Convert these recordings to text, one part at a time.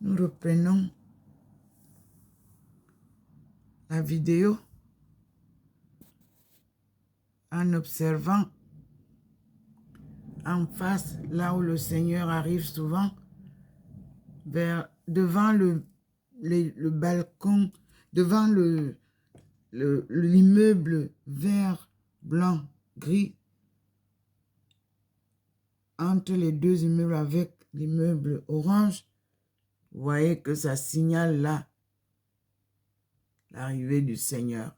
Nous reprenons la vidéo en observant en face, là où le Seigneur arrive souvent, devant le balcon, devant l'immeuble vert, blanc, gris, entre les deux immeubles avec l'immeuble orange. Vous voyez que ça signale là l'arrivée du Seigneur.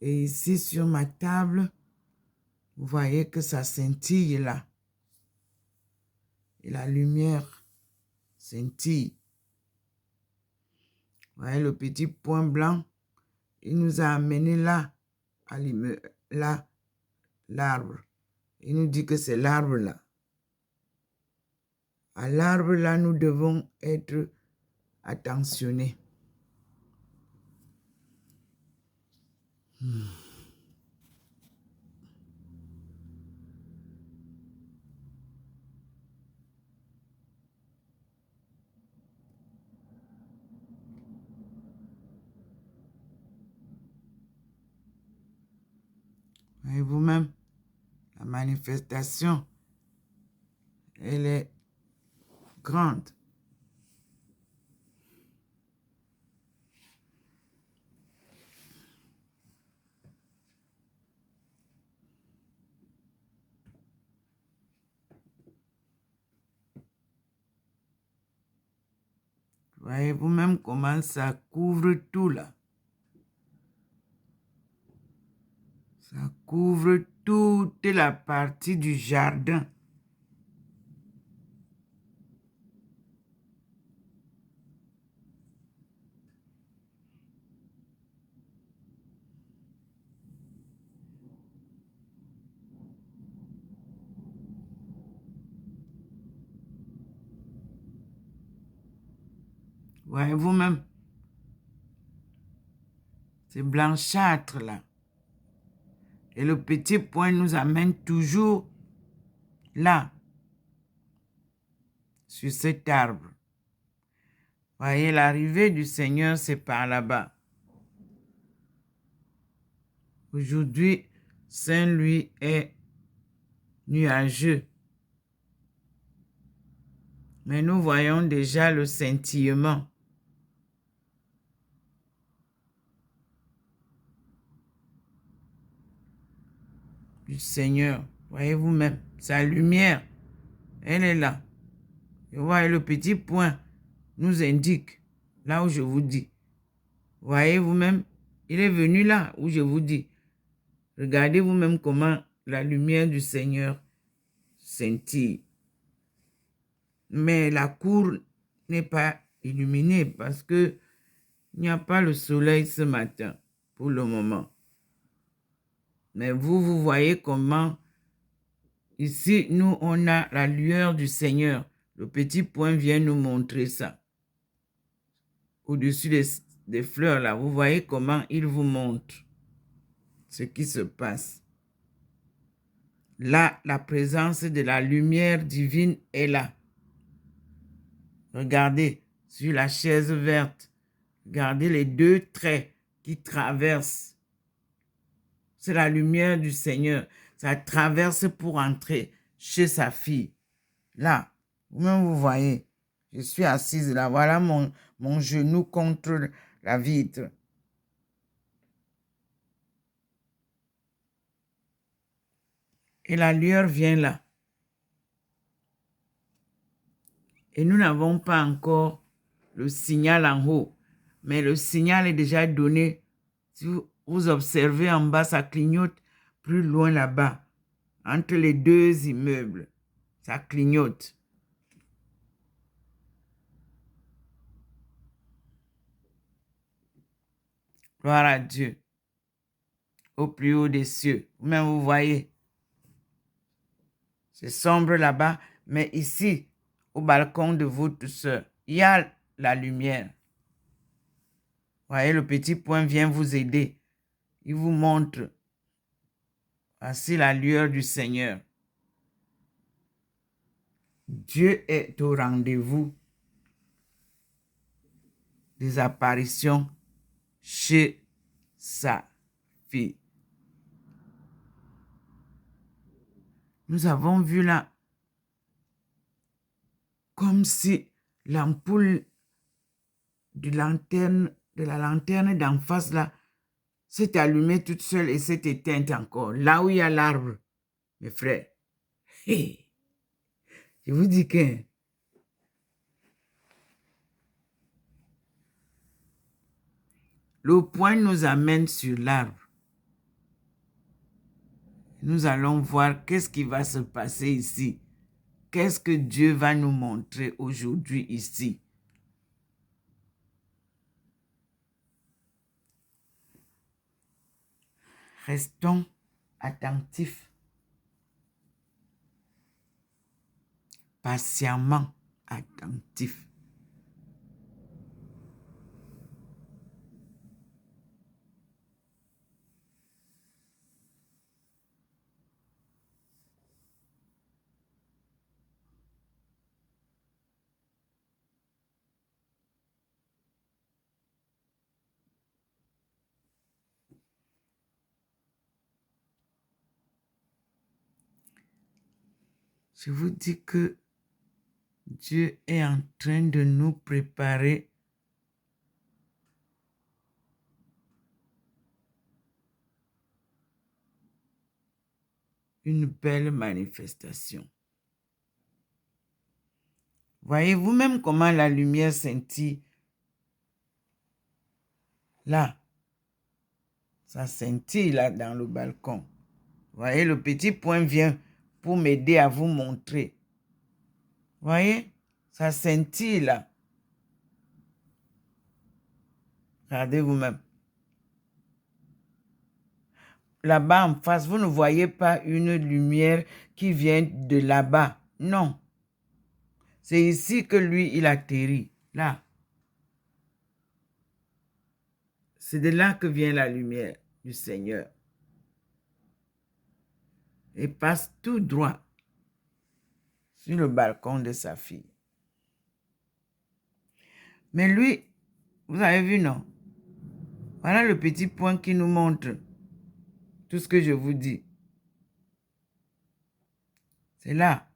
Et ici sur ma table, vous voyez que ça scintille là. Et la lumière scintille. Vous voyez le petit point blanc, il nous a amené là, là, l'arbre. Il nous dit que c'est l'arbre là. À l'arbre là, nous devons être attentionnés. Voyez vous-même, la manifestation, elle est grande. Voyez vous-même comment ça couvre tout là. Ça couvre toute la partie du jardin. Voyez vous-même, c'est blanchâtre là. Et le petit point nous amène toujours là, sur cet arbre. Voyez, l'arrivée du Seigneur, c'est par là-bas. Aujourd'hui, Saint-Louis est nuageux. Mais nous voyons déjà le scintillement. Du Seigneur. Voyez vous-même, sa lumière, elle est là. Et voyez, le petit point nous indique là où je vous dis. Voyez vous-même, il est venu là où je vous dis. Regardez vous-même comment la lumière du Seigneur scintille. Mais la cour n'est pas illuminée parce que il n'y a pas le soleil ce matin pour le moment. Mais vous voyez comment ici, nous, on a la lueur du Seigneur. Le petit point vient nous montrer ça. Au-dessus des fleurs, là, vous voyez comment il vous montre ce qui se passe. Là, la présence de la lumière divine est là. Regardez sur la chaise verte. Regardez les deux traits qui traversent. C'est la lumière du Seigneur. Ça traverse pour entrer chez sa fille. Là, vous-même vous voyez, je suis assise là. Voilà mon genou contre la vitre. Et la lueur vient là. Et nous n'avons pas encore le signal en haut. Mais le signal est déjà donné. Si vous observez en bas, ça clignote plus loin là-bas. Entre les deux immeubles. Ça clignote. Gloire à Dieu. Au plus haut des cieux. Vous-même, vous voyez. C'est sombre là-bas. Mais ici, au balcon de votre soeur, il y a la lumière. Voyez, le petit point vient vous aider. Il vous montre. Voici la lueur du Seigneur. Dieu est au rendez-vous des apparitions chez sa fille. Nous avons vu là, comme si l'ampoule de la lanterne d'en face là, s'est allumée toute seule et s'est éteinte encore. Là où il y a l'arbre, mes frères. Hey, je vous dis que le point nous amène sur l'arbre. Nous allons voir qu'est-ce qui va se passer ici. Qu'est-ce que Dieu va nous montrer aujourd'hui ici. Restons attentifs, patiemment attentifs. Je vous dis que Dieu est en train de nous préparer une belle manifestation. Voyez vous-même comment la lumière scintille. Là, ça scintille là dans le balcon. Voyez, le petit point vient pour m'aider à vous montrer. Voyez, ça scintille là. Regardez vous-même. Là-bas en face, vous ne voyez pas une lumière qui vient de là-bas. Non. C'est ici que lui, il atterrit. Là. C'est de là que vient la lumière du Seigneur. Et passe tout droit sur le balcon de sa fille. Mais lui, vous avez vu, non? Voilà le petit point qui nous montre tout ce que je vous dis. C'est là,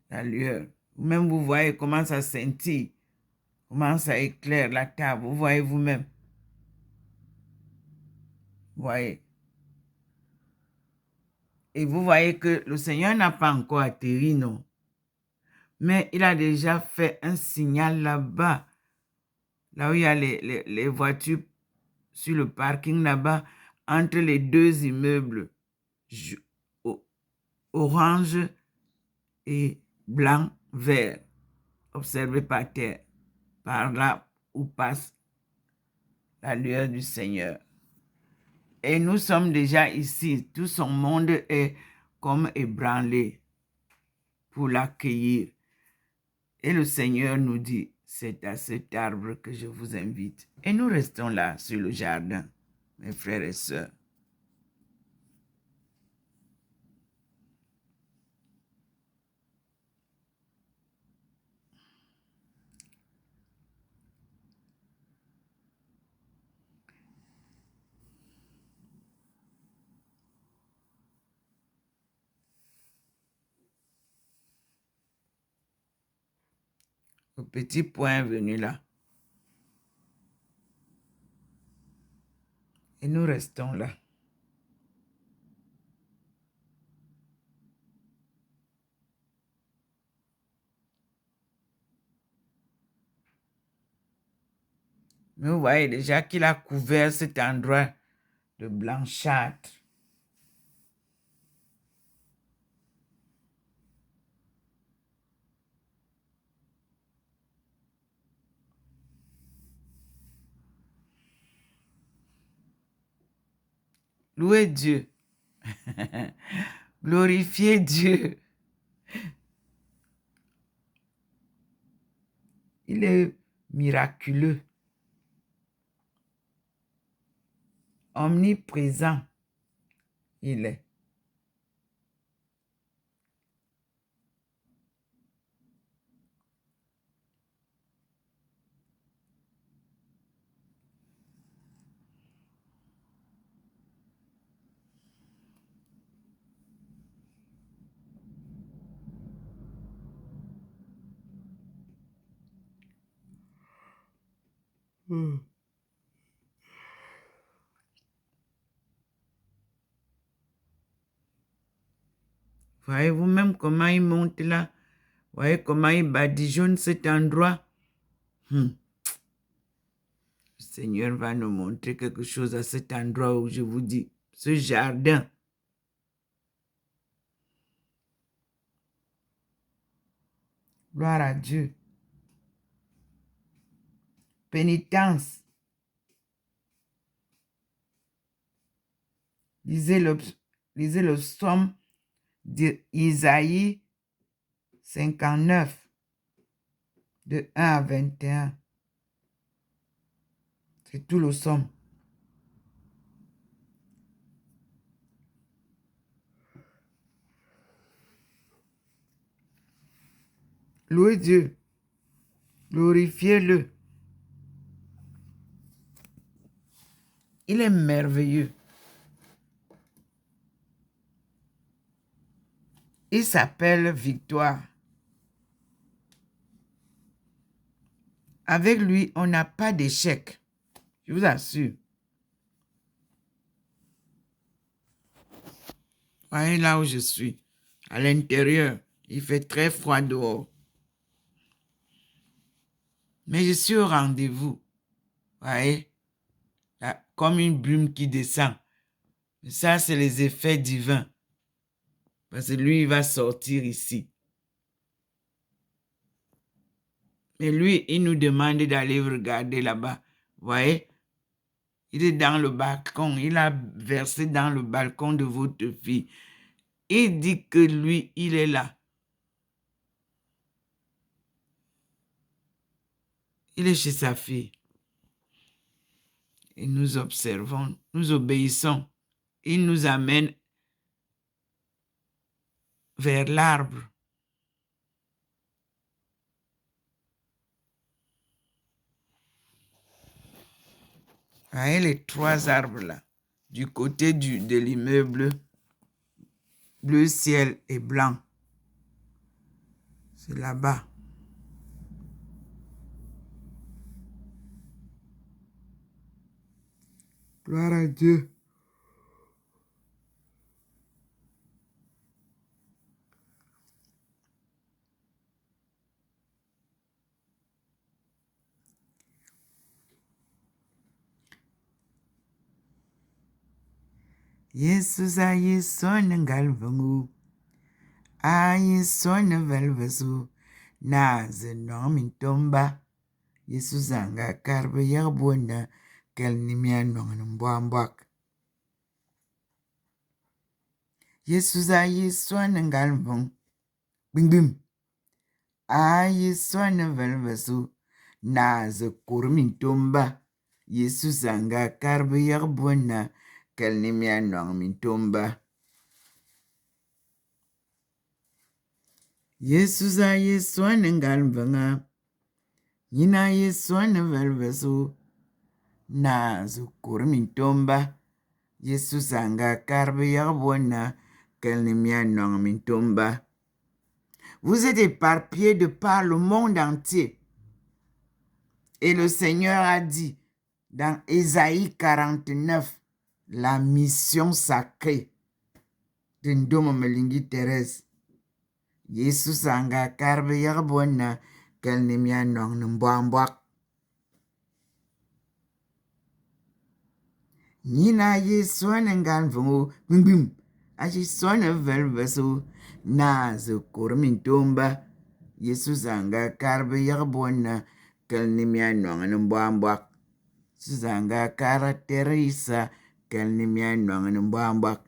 la lueur. Vous-même, vous voyez comment ça scintille, comment ça éclaire la table. Vous voyez vous-même. Vous voyez. Et vous voyez que le Seigneur n'a pas encore atterri, non? Mais il a déjà fait un signal là-bas, là où il y a les voitures sur le parking là-bas, entre les deux immeubles, orange et blanc, vert, observez par terre, par là où passe la lueur du Seigneur. Et nous sommes déjà ici, tout son monde est comme ébranlé pour l'accueillir. Et le Seigneur nous dit, c'est à cet arbre que je vous invite. Et nous restons là sur le jardin, mes frères et sœurs. Le petit point est venu là. Et nous restons là. Mais vous voyez déjà qu'il a couvert cet endroit de blanchâtre. Louez Dieu. Glorifiez Dieu. Il est miraculeux. Omniprésent. Il est. Voyez-vous même comment il monte là? Voyez comment il badigeonne cet endroit? Le Seigneur va nous montrer quelque chose à cet endroit où je vous dis, ce jardin. Gloire à Dieu. Pénitence. Lisez le psaume d'Isaïe 59, de 1 à 21. C'est tout le psaume. Louez Dieu. Glorifiez-le. Il est merveilleux. Il s'appelle Victoire. Avec lui, on n'a pas d'échec. Je vous assure. Voyez là où je suis. À l'intérieur, il fait très froid dehors. Mais je suis au rendez-vous. Voyez? Là, comme une brume qui descend. Ça, c'est les effets divins. Parce que lui, il va sortir ici. Mais lui, il nous demande d'aller regarder là-bas. Vous voyez? Il est dans le balcon. Il a versé dans le balcon de votre fille. Il dit que lui, il est là. Il est chez sa fille. Et nous observons, nous obéissons. Il nous amène vers l'arbre. Voyez les 3 arbres là, du côté de l'immeuble, bleu ciel et blanc. C'est là-bas. Gloire à Dieu. Jesus a yeson ngalvangu. A yeson velvesu. Na zenom intomba. Jesus anga karbe yerbona. Kel nimia nong mbwambwak. Jesus a yeson ngalvangu. Bing bing. A yeson velvesu. Na ze kurmintomba. Jesus anga karbe yerbona. Kel nimia nong mintomba. Jesus a yeson ngalvanga. Yina yeson velvesu. Na zukur mintomba. Jesus anga karbe yerbona. Kel nimia nong mintomba. Vous êtes éparpillés de par le monde entier. Et le Seigneur a dit dans Ésaïe 49, la mission sacrée de Ndomo Melingi Thérèse. Jesus anga karbe yerbona. Kel nimia nong mbwambwak. Nina ye swane ngan vungu bim bim. Ashi swane velvesu na ze kurmintomba. Jesus anga karbe yerbona. Kel nimia nong mbwambwak. Suzanga kara teresa. Kel nimia nong mbwambwak.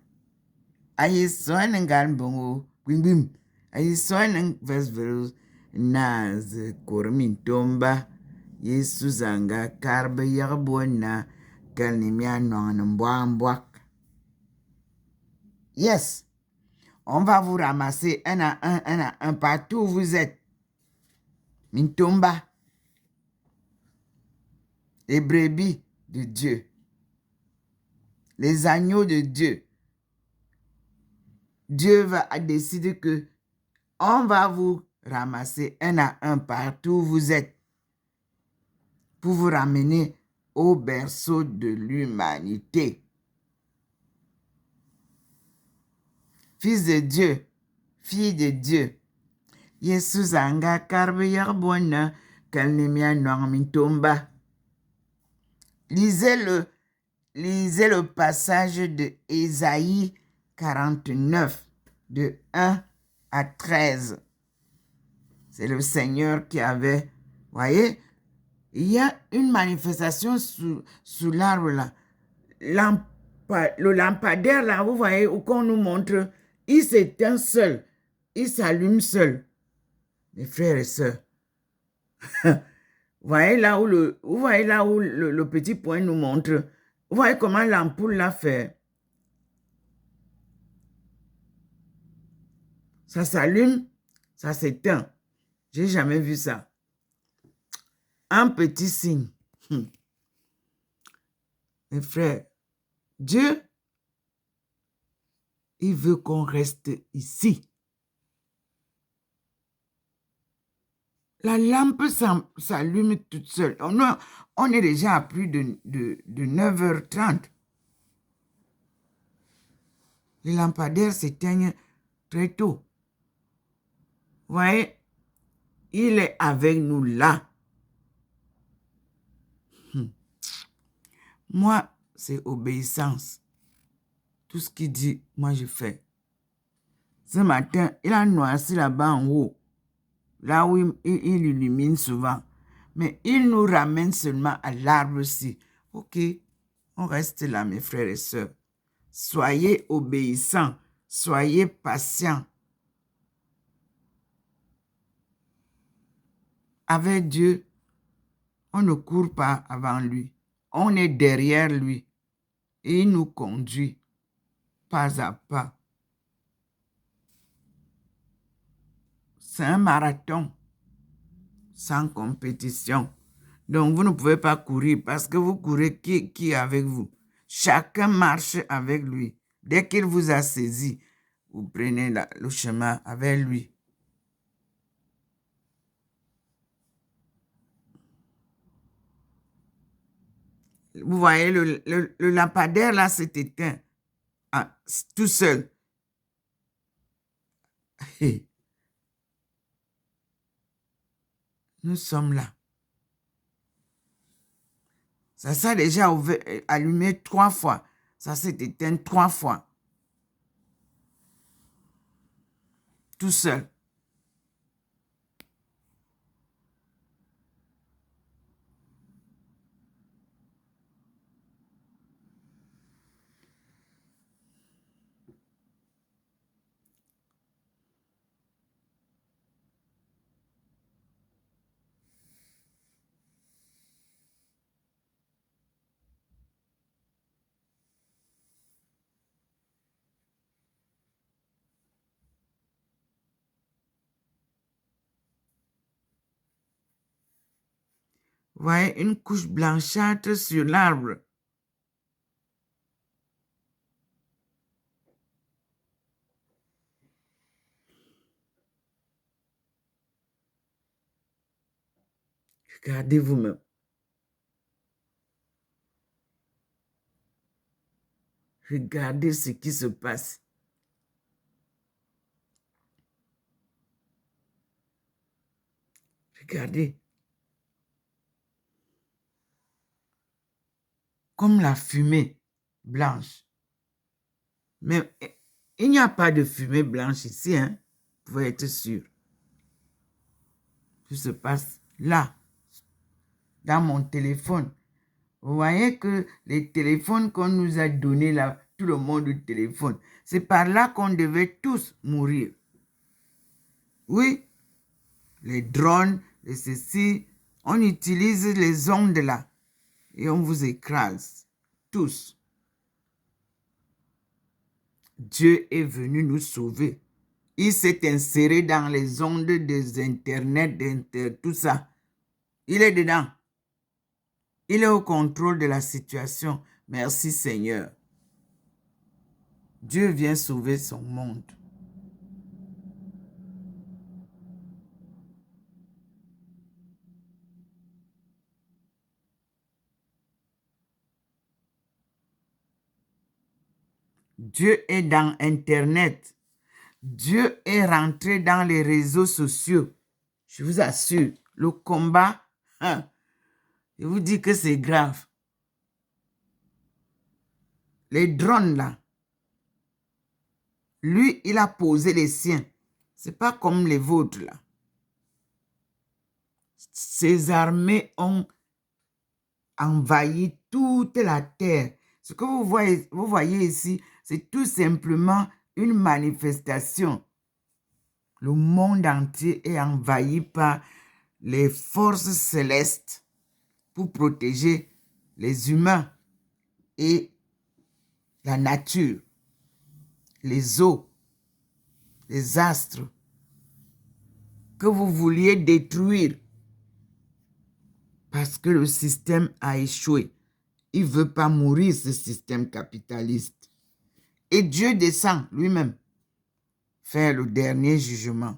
Ayi swane ngan vungu bim bim. Ayi swane velvesu na ze kurmintomba. Jesus anga karbe yerbona. Yes, on va vous ramasser un à un, partout où vous êtes. Mintomba, les brebis de Dieu, les agneaux de Dieu. Dieu va décider que on va vous ramasser un à un partout où vous êtes. pour vous ramener au berceau de l'humanité. Fils de Dieu, fille de Dieu, Yesus anga karbe yarbona kalnemia normintomba. Lisez le passage de Ésaïe 49, de 1 à 13. C'est le Seigneur qui avait, voyez, il y a une manifestation sous l'arbre là. Le lampadaire là, vous voyez, où qu'on nous montre, il s'éteint seul, il s'allume seul. Mes frères et sœurs, vous voyez là où le petit point nous montre, vous voyez comment l'ampoule l'a fait. Ça s'allume, ça s'éteint. J'ai jamais vu ça. Un petit signe. Mes frères, Dieu, il veut qu'on reste ici. La lampe s'allume toute seule. On est déjà à plus de 9h30. Les lampadaires s'éteignent très tôt. Vous voyez, il est avec nous là. Moi, c'est obéissance. Tout ce qu'il dit, moi je fais. Ce matin, il a noirci là-bas en haut. Là où il illumine souvent. Mais il nous ramène seulement à l'arbre-ci. Ok, on reste là, mes frères et sœurs. Soyez obéissants, soyez patients. Avec Dieu, on ne court pas avant lui. On est derrière lui. Et il nous conduit pas à pas. C'est un marathon sans compétition. Donc, vous ne pouvez pas courir parce que vous courez qui est avec vous. Chacun marche avec lui. Dès qu'il vous a saisi, vous prenez le chemin avec lui. Vous voyez, le lampadaire là s'est éteint tout seul. Nous sommes là. Ça s'est déjà allumé 3 fois. Ça s'est éteint 3 fois. Tout seul. Vous voyez une couche blanchâtre sur l'arbre. Regardez vous-même. Regardez ce qui se passe. Regardez. Comme la fumée blanche. Mais il n'y a pas de fumée blanche ici, hein? Vous pouvez être sûr. Tout se passe là, dans mon téléphone. Vous voyez que les téléphones qu'on nous a donnés là, tout le monde du téléphone, c'est par là qu'on devait tous mourir. Oui, les drones, les ceci, on utilise les ondes là et on vous écrase, tous. Dieu est venu nous sauver. Il s'est inséré dans les ondes des internets, tout ça. Il est dedans. Il est au contrôle de la situation. Merci Seigneur. Dieu vient sauver son monde. Dieu est dans Internet. Dieu est rentré dans les réseaux sociaux. Je vous assure, le combat, je vous dis que c'est grave. Les drones là, lui, il a posé les siens. C'est pas comme les vôtres là. Ces armées ont envahi toute la terre. Ce que vous voyez ici, c'est tout simplement une manifestation. Le monde entier est envahi par les forces célestes pour protéger les humains et la nature, les eaux, les astres que vous vouliez détruire parce que le système a échoué. Il ne veut pas mourir, ce système capitaliste. Et Dieu descend lui-même faire le dernier jugement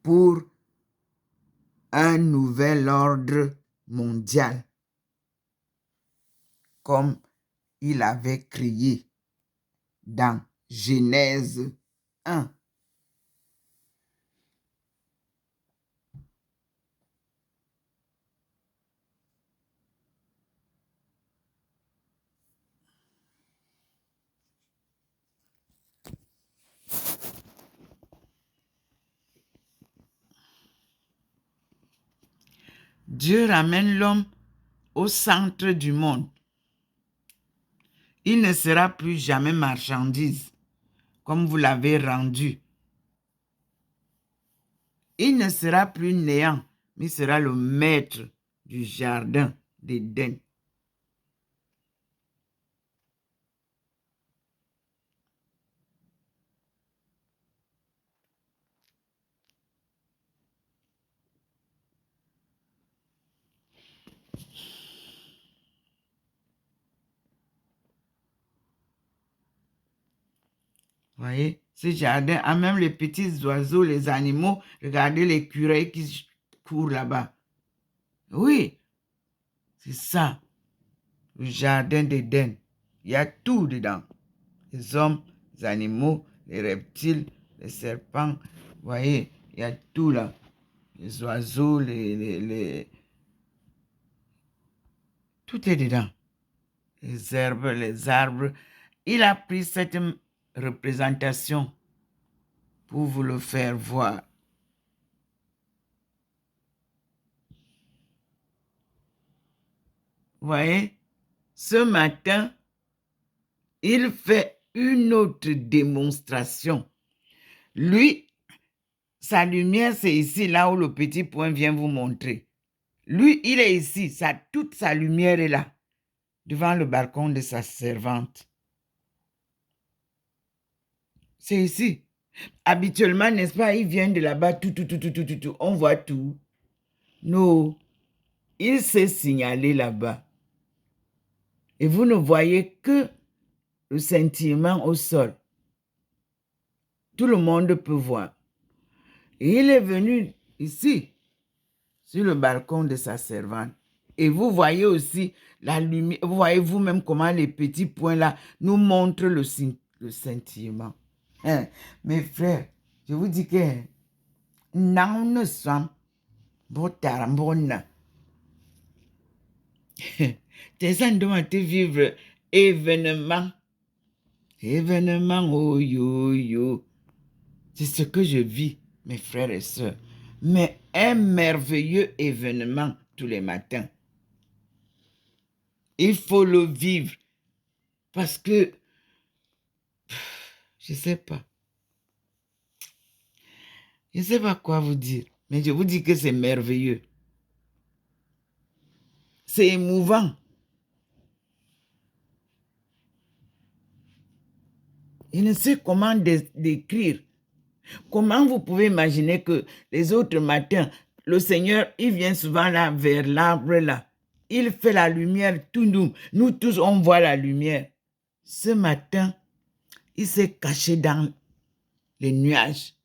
pour un nouvel ordre mondial, comme il avait crié dans Genèse 1. Dieu ramène l'homme au centre du monde. Il ne sera plus jamais marchandise, comme vous l'avez rendu. Il ne sera plus néant, mais sera le maître du jardin d'Éden. Voyez, ce jardin a même les petits oiseaux, les animaux. Regardez l'écureuil qui court là-bas. Oui, c'est ça, le jardin d'Éden. Il y a tout dedans. Les hommes, les animaux, les reptiles, les serpents. Voyez, il y a tout là. Les oiseaux, tout est dedans. Les herbes, les arbres. Il a pris cette représentation pour vous le faire voir. Voyez, ce matin, il fait une autre démonstration. Lui, sa lumière, c'est ici, là où le petit point vient vous montrer. Lui, il est ici, toute sa lumière est là, devant le balcon de sa servante. C'est ici. Habituellement, n'est-ce pas, il vient de là-bas, tout, on voit tout. Non, il s'est signalé là-bas. Et vous ne voyez que le scintillement au sol. Tout le monde peut voir. Et il est venu ici, sur le balcon de sa servante. Et vous voyez aussi la lumière, vous voyez vous-même comment les petits points là nous montrent le scintillement. Hein? Mes frères, je vous dis que nous ne sommes pas bonnes. Tes doivent vivre événement. Événement, oh yo. C'est ce que je vis, mes frères et sœurs. Mais un merveilleux événement tous les matins. Il faut le vivre parce que, je ne sais pas. Je ne sais pas quoi vous dire, mais je vous dis que c'est merveilleux. C'est émouvant. Je ne sais comment décrire. Comment vous pouvez imaginer que les autres matins, le Seigneur, il vient souvent là, vers l'arbre là. Il fait la lumière tout nous. Nous tous, on voit la lumière. Ce matin, il s'est caché dans les nuages.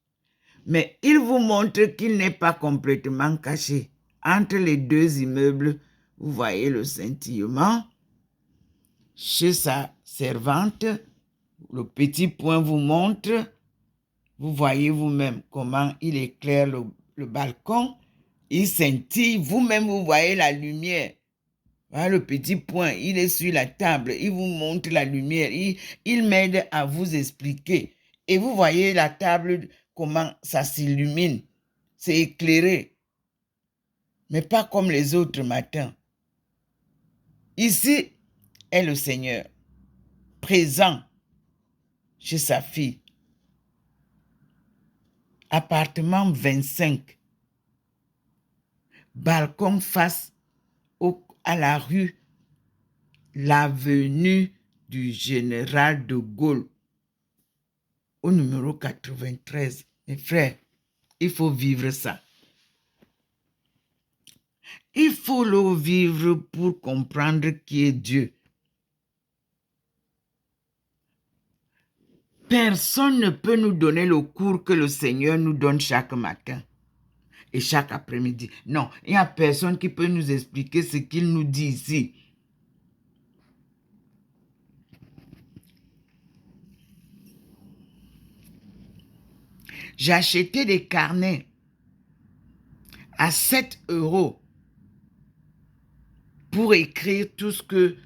Mais il vous montre qu'il n'est pas complètement caché. Entre les deux immeubles, vous voyez le scintillement. chez sa servante. Le petit point vous montre. Vous voyez vous-même comment il éclaire le balcon. Il scintille. Vous-même, vous voyez la lumière. Voilà le petit point. Il est sur la table. Il vous montre la lumière. Il m'aide à vous expliquer. Et vous voyez la table, comment ça s'illumine. C'est éclairé. Mais pas comme les autres matins. Ici est le Seigneur, présent chez sa fille. Appartement 25. Balcon face à la rue, l'avenue du général de Gaulle, au numéro 93. Mes frères, il faut vivre ça. Il faut le vivre pour comprendre qui est Dieu. Personne ne peut nous donner le cours que le Seigneur nous donne chaque matin et chaque après-midi. Non, il n'y a personne qui peut nous expliquer ce qu'il nous dit ici. J'ai acheté des carnets à 7 € pour écrire tout ce que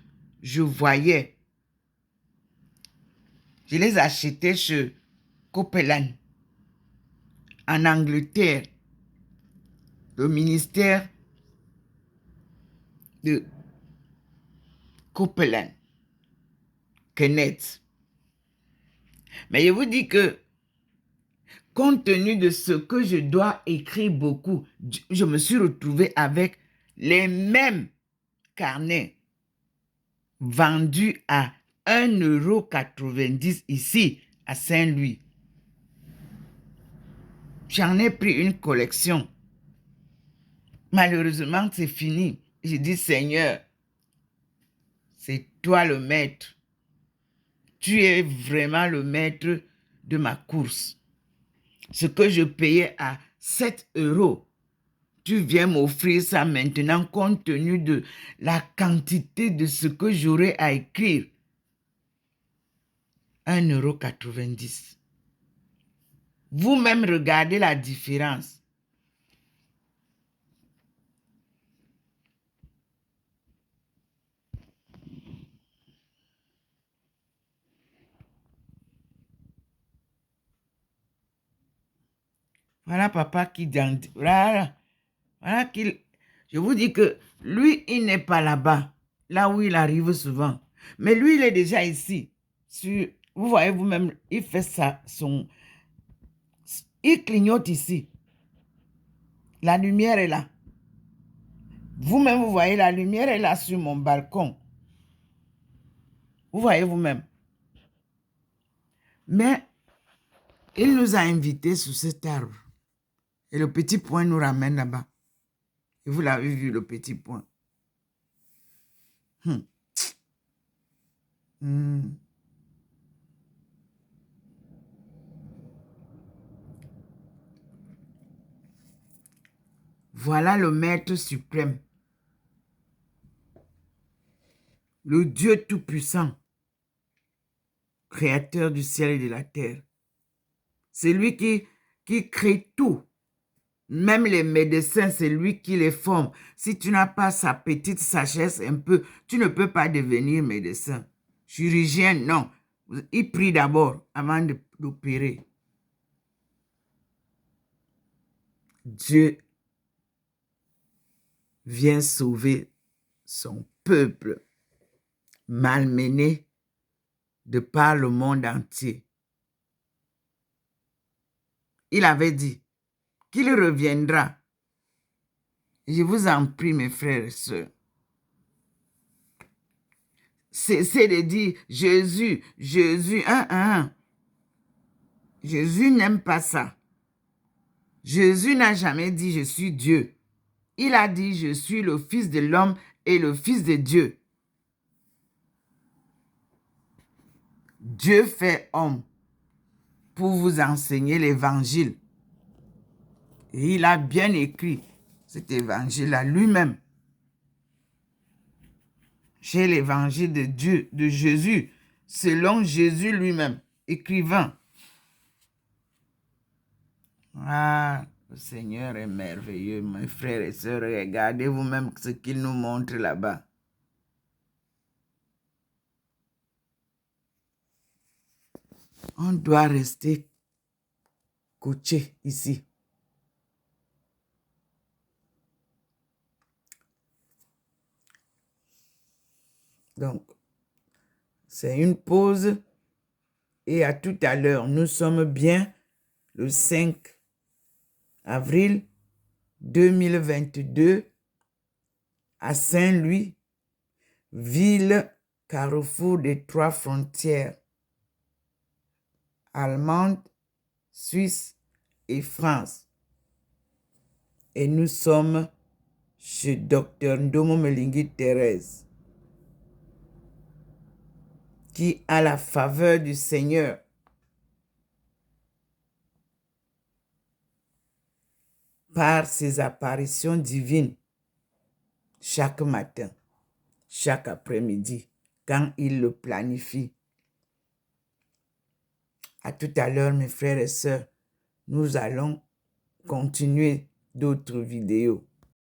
je voyais. Je les achetais chez Copeland, en Angleterre, le ministère de Copeland, Kenneth. Mais je vous dis que, compte tenu de ce que je dois écrire beaucoup, je me suis retrouvé avec les mêmes carnets vendus à 1,90 € ici, à Saint-Louis. J'en ai pris une collection. Malheureusement, c'est fini. J'ai dit, Seigneur, c'est toi le maître. Tu es vraiment le maître de ma course. Ce que je payais à 7 €, tu viens m'offrir ça maintenant compte tenu de la quantité de ce que j'aurais à écrire. 1,90 €. Vous-même regardez la différence. Voilà papa qui dit, voilà qu'il, je vous dis que lui, il n'est pas là-bas, là où il arrive souvent. Mais lui, il est déjà ici. Vous voyez vous-même, il fait ça, il clignote ici. La lumière est là. Vous-même, vous voyez, la lumière est là sur mon balcon. Vous voyez vous-même. Mais il nous a invités sous cet arbre. Et le petit point nous ramène là-bas. Et vous l'avez vu, le petit point. Voilà le Maître suprême. Le Dieu tout-puissant. Créateur du ciel et de la terre. C'est lui qui crée tout. Même les médecins, c'est lui qui les forme. Si tu n'as pas sa petite sagesse un peu, tu ne peux pas devenir médecin. Chirurgien, non. Il prie d'abord avant d'opérer. Dieu vient sauver son peuple malmené de par le monde entier. Il avait dit qu'il reviendra. Je vous en prie, mes frères et sœurs. Cessez de dire Jésus, Jésus, Jésus n'aime pas ça. Jésus n'a jamais dit je suis Dieu. Il a dit je suis le Fils de l'homme et le Fils de Dieu. Dieu fait homme pour vous enseigner l'évangile. Et il a bien écrit cet évangile à lui-même. chez l'évangile de Dieu, de Jésus, selon Jésus lui-même, écrivant. Ah, le Seigneur est merveilleux, mes frères et sœurs. Regardez vous-même ce qu'il nous montre là-bas. On doit rester coaché ici. Donc, c'est une pause et à tout à l'heure. Nous sommes bien le 5 avril 2022 à Saint-Louis, ville carrefour des trois frontières, allemande, Suisse et France. Et nous sommes chez Dr Ndomo Melingi Thérèse, qui, à la faveur du Seigneur, par ses apparitions divines, chaque matin, chaque après-midi, quand il le planifie. À tout à l'heure, mes frères et sœurs, nous allons continuer d'autres vidéos.